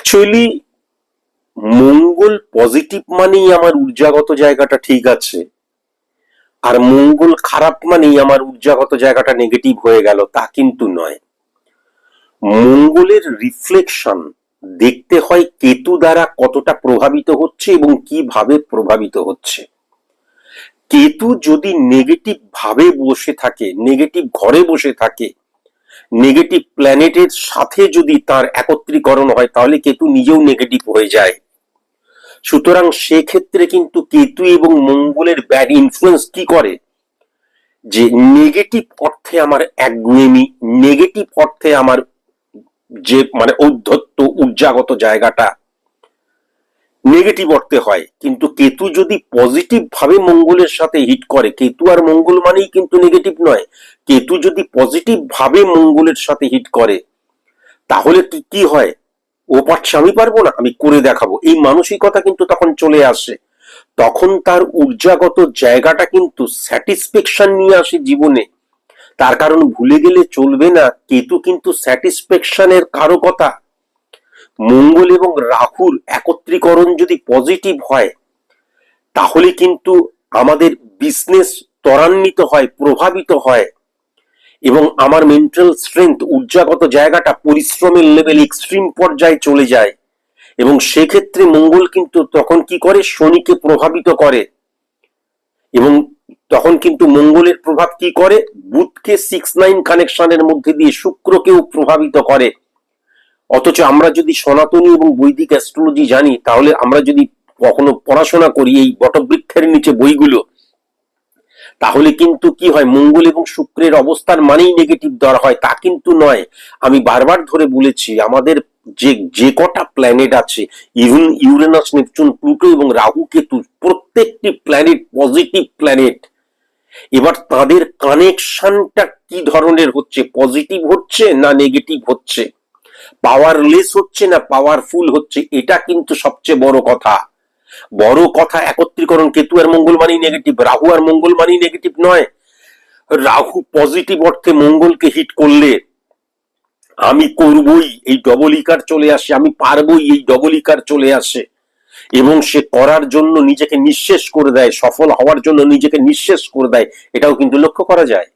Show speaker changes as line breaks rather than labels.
Actually মঙ্গল positive মানেই আমার ঊর্জাগত জায়গাটা ঠিক আছে, আর মঙ্গল খারাপ মানেই আমার ঊর্জাগত জায়গাটা নেগেটিভ হয়ে গেল, তা কিন্তু নয়। মঙ্গলের রিফ্লেকশন দেখতে হয় কেতু দ্বারা কতটা প্রভাবিত হচ্ছে এবং কিভাবে প্রভাবিত হচ্ছে। কেতু যদি নেগেটিভ ভাবে বসে থাকে, নেগেটিভ ঘরে বসে থাকে, নেগেটিভ প্ল্যানেটের সাথে যদি তার একত্রীকরণ হয়, তাহলে কেতু নিজেও নেগেটিভ হয়ে যায়। সুতরাং সেক্ষেত্রে কিন্তু কেতু এবং মঙ্গলের ব্যাড ইনফ্লুয়েন্স কি করে, যে নেগেটিভ অর্থে আমার একগুয়েমি, নেগেটিভ অর্থে আমার যে ঔদ্ধত্য ঊর্জাগত জায়গাটা নেগেটিভ অর্থে হয়। কিন্তু কেতু যদি পজিটিভ ভাবে মঙ্গলের সাথে হিট করে, কেতু আর মঙ্গল মানেই কিন্তু নেগেটিভ নয়, কেতু যদি পজিটিভ ভাবে মঙ্গলের সাথে হিট করে, তাহলে কি হয়, ও পারছে আমি পারবো না, আমি করে দেখাবো, এই মানসিকতা কিন্তু তখন চলে আসে। তখন তার ঊর্জাগত জায়গাটা কিন্তু স্যাটিসফ্যাকশন নিয়ে আসে জীবনে। তার কারণ ভুলে গেলে চলবে না, কেতু কিন্তু স্যাটিসফ্যাকশনের কারকতা। মঙ্গল এবং রাহুর একত্রীকরণ যদি পজিটিভ হয়, তাহলে কিন্তু আমাদের বিজনেস ত্বরান্বিত হয়, প্রভাবিত হয়, এবং আমার মেন্টাল স্ট্রেংথ, ঊর্জাগত জায়গাটা, পরিশ্রমের লেভেল এক্সট্রিম পর্যায়ে চলে যায়। এবং সেক্ষেত্রে মঙ্গল কিন্তু তখন কি করে, শনিকে প্রভাবিত করে, এবং তখন কিন্তু মঙ্গলের প্রভাব কি করে, বুধকে 6-9 কানেকশনের মধ্যে দিয়ে শুক্রকেও প্রভাবিত করে। অথচ আমরা যদি সনাতনী এবং বৈদিক অ্যাস্ট্রোলজি জানি, তাহলে আমরা যদি কখনো পড়াশোনা করি এই বটবৃক্ষের নিচে বইগুলো, তাহলে কিন্তু কি হয়, মঙ্গল এবং শুক্রের অবস্থান মানেই নেগেটিভ ধরা হয়, তা কিন্তু নয়। আমি বারবার ধরে বলেছি, আমাদের যে কটা প্ল্যানেট আছে, ইভেন ইউরেনাস, নেপচুন, প্লুটো এবং রাহু কেতু, প্রত্যেকটি প্ল্যানেট পজিটিভ প্ল্যানেট। এবার তাদের কানেকশনটা কি ধরনের হচ্ছে, পজিটিভ হচ্ছে না নেগেটিভ হচ্ছে, পাওয়ারলেস হচ্ছে না পাওয়ারফুল হচ্ছে, এটা কিন্তু সবচেয়ে বড় কথা। বড় কথা একত্রীকরণ, কেতু আর মঙ্গল মানেই নেগেটিভ, রাহু আর মঙ্গল মানেই নেগেটিভ নয়। রাহু পজিটিভ অর্থে মঙ্গলকে হিট করলে আমি করবই, এই ডবল ইকার চলে আসে, আমি পারবই, এই ডবল ইকার চলে আসে, এবং সে করার জন্য নিজেকে নিঃশেষ করে দেয়, সফল হওয়ার জন্য নিজেকে নিঃশেষ করে দেয়, এটাও কিন্তু লক্ষ্য করা যায়।